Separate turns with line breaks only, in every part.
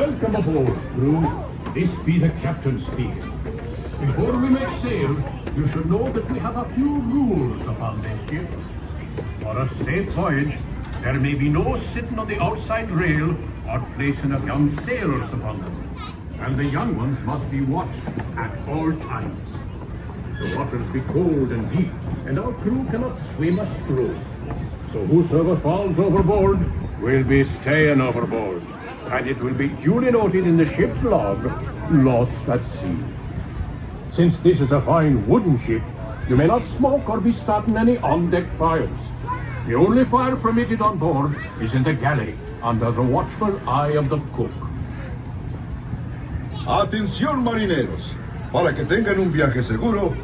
Welcome aboard, crew. This be the captain speaking. Before we make sail, you should know that we have a few rules upon this ship. For a safe voyage, there may be no sitting on the outside rail or placing of young sailors upon them. And the young ones must be watched at all times. The waters be cold and deep, and our crew cannot swim a stroke. So whosoever falls overboard will be staying overboard, and it will be duly noted in the ship's log, lost at sea. Since this is a fine wooden ship, you may not smoke or be starting any on-deck fires. The only fire permitted on board is in the galley, under the watchful eye of the cook.
Atención marineros, para que tengan un viaje seguro,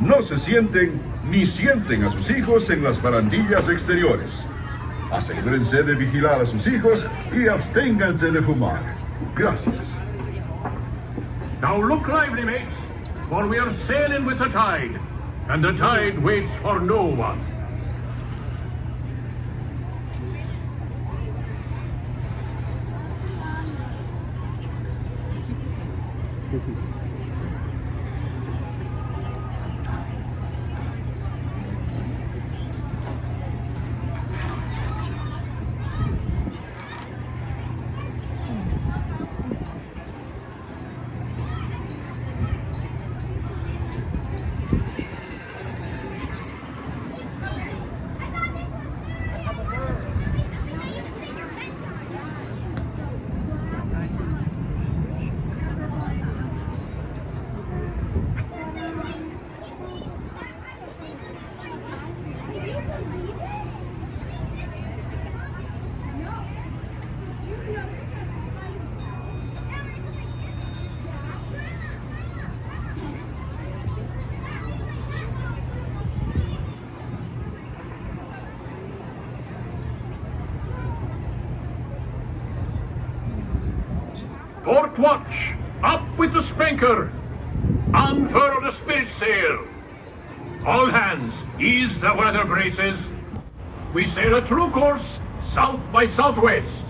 no se sienten ni sienten a sus hijos en las barandillas exteriores. Asegúrense de vigilar a sus hijos y absténganse de fumar. Gracias.
Now look lively, mates, for we are sailing with the tide, and the tide waits for no one. Port watch! Up with the spanker! Unfurl the sprit sail! All hands, ease the weather braces! We sail a true course, south by southwest!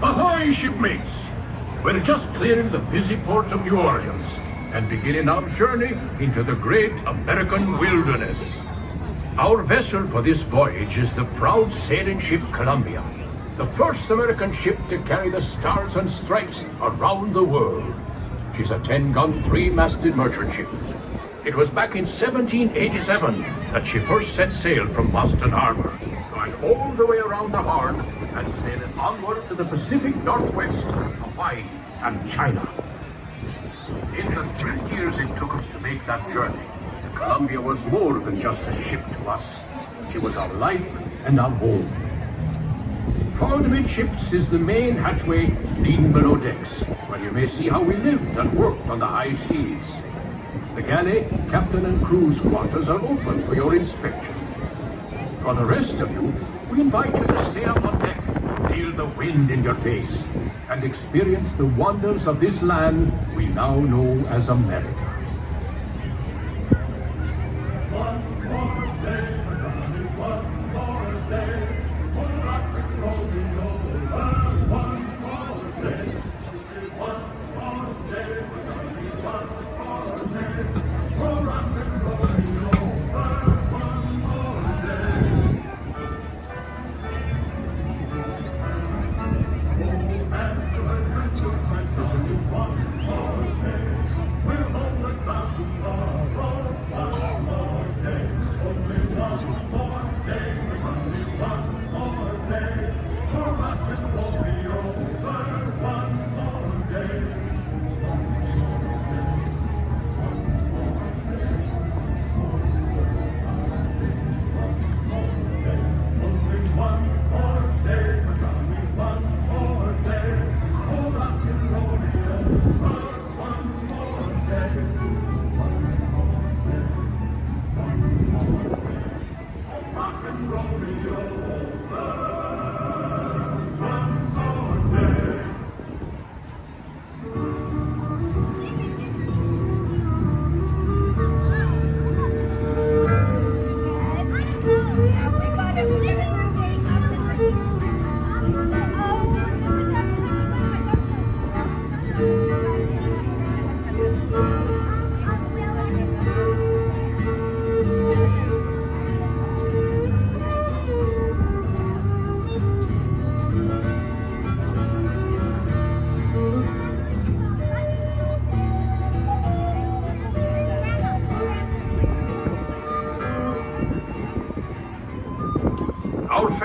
Ahoy, shipmates! We're just clearing the busy port of New Orleans and beginning our journey into the great American wilderness. Our vessel for this voyage is the proud sailing ship Columbia, the first American ship to carry the stars and stripes around the world. She's a 10-gun, 3-masted merchant ship. It was back in 1787 that she first set sail from Boston Harbor, going all the way around the Horn and sailing onward to the Pacific Northwest, Hawaii, and China. In the 3 years it took us to make that journey, the Columbia was more than just a ship to us. She was our life and our home. Forward amidships is the main hatchway leading below decks, where you may see how we lived and worked on the high seas. The galley, captain and crew's quarters are open for your inspection. For the rest of you, we invite you to stay up on deck, feel the wind in your face, and experience the wonders of this land we now know as America.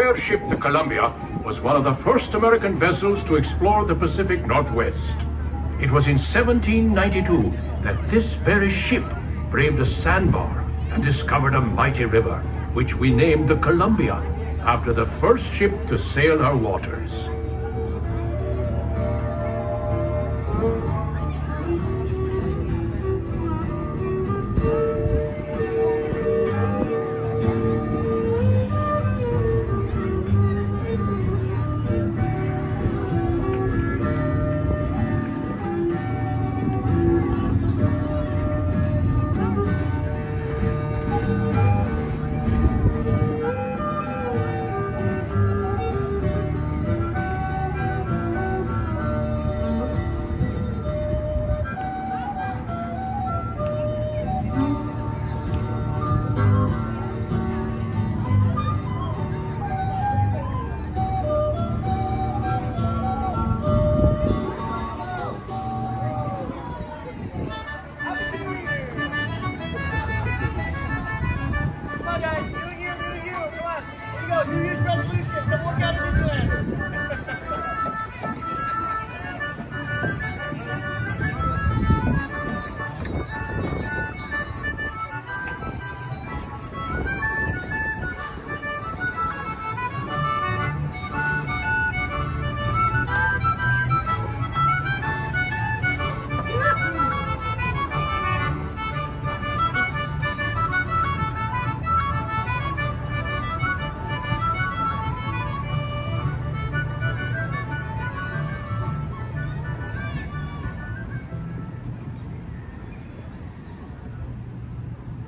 Lair ship, the Columbia, was one of the first American vessels to explore the Pacific Northwest. It was in 1792 that this very ship braved a sandbar and discovered a mighty river, which we named the Columbia, after the first ship to sail her waters.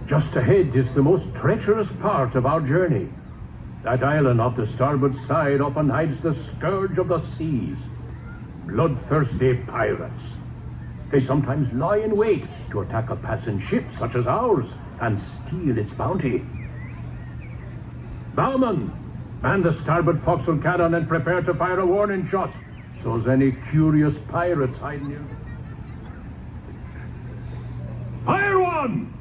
Just ahead is the most treacherous part of our journey. That island off the starboard side often hides the scourge of the seas, bloodthirsty pirates. They sometimes lie in wait to attack a passing ship such as ours and steal its bounty. Bowman, man the starboard forecastle cannon and prepare to fire a warning shot, so's any curious pirates hiding here. Fire one!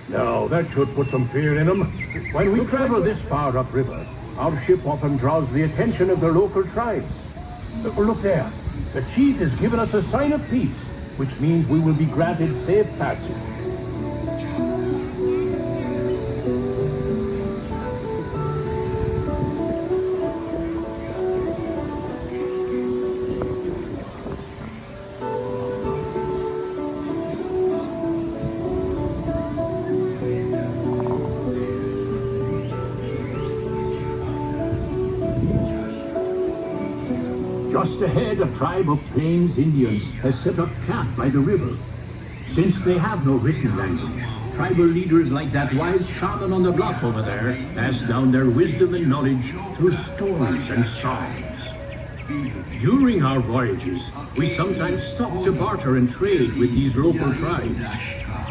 Now, that should put some fear in them. When we travel this far upriver, our ship often draws the attention of the local tribes. Look there. The chief has given us a sign of peace, which means we will be granted safe passage. Just ahead, a tribe of Plains Indians has set up camp by the river. Since they have no written language, tribal leaders like that wise shaman on the block over there pass down their wisdom and knowledge through stories and songs. During our voyages, we sometimes stop to barter and trade with these local tribes.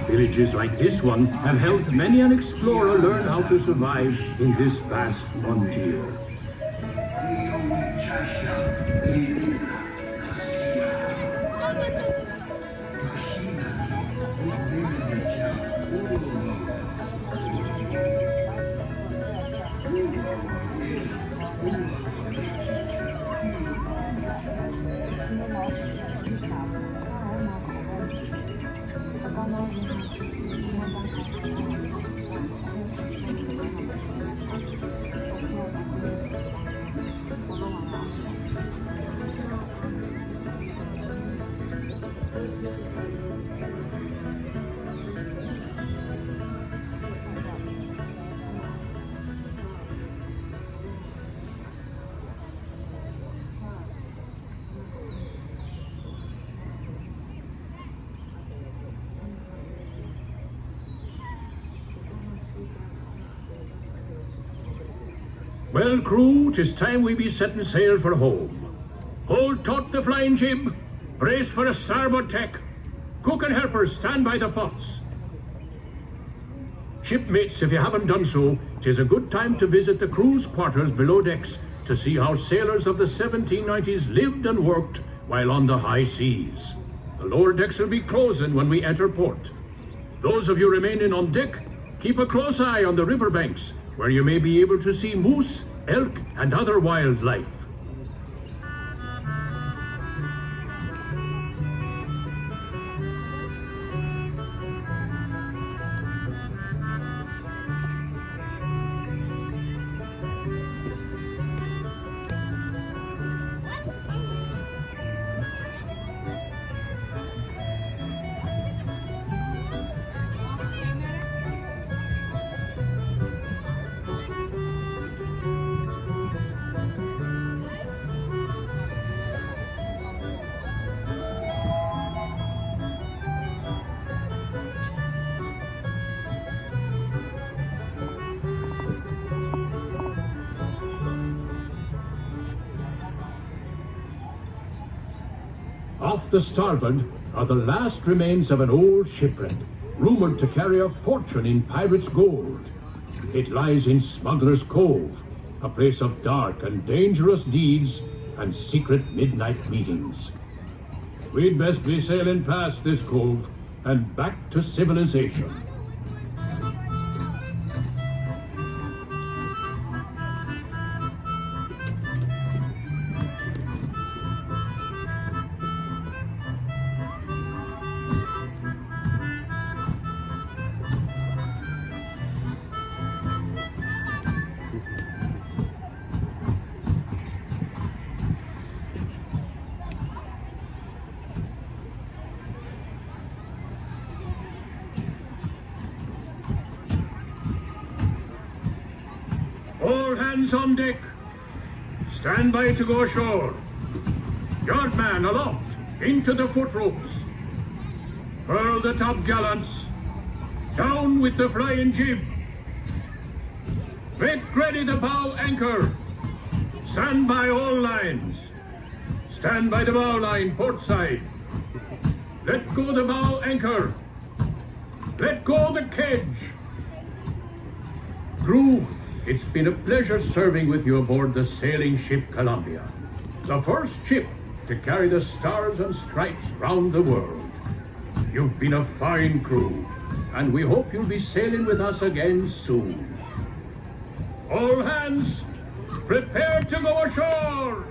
Villages like this one have helped many an explorer learn how to survive in this vast frontier. Well, crew, 'tis time we be setting sail for home. Hold taut the flying jib, brace for a starboard tack. Cook and helpers stand by the pots. Shipmates, if you haven't done so, 'tis a good time to visit the crew's quarters below decks to see how sailors of the 1790s lived and worked while on the high seas. The lower decks will be closing when we enter port. Those of you remaining on deck, keep a close eye on the riverbanks, where you may be able to see moose, elk, and other wildlife. Off the starboard are the last remains of an old shipwreck, rumored to carry a fortune in pirates' gold. It lies in Smuggler's Cove, a place of dark and dangerous deeds and secret midnight meetings. We'd best be sailing past this cove and back to civilization. All hands on deck. Stand by to go ashore. Yardman aloft, into the foot ropes. Furl the topgallants. Down with the flying jib. Make ready the bow anchor. Stand by all lines. Stand by the bow line, port side. Let go the bow anchor. Let go the kedge. Crew, it's been a pleasure serving with you aboard the sailing ship Columbia, the first ship to carry the stars and stripes round the world. You've been a fine crew, and we hope you'll be sailing with us again soon. All hands, prepare to go ashore!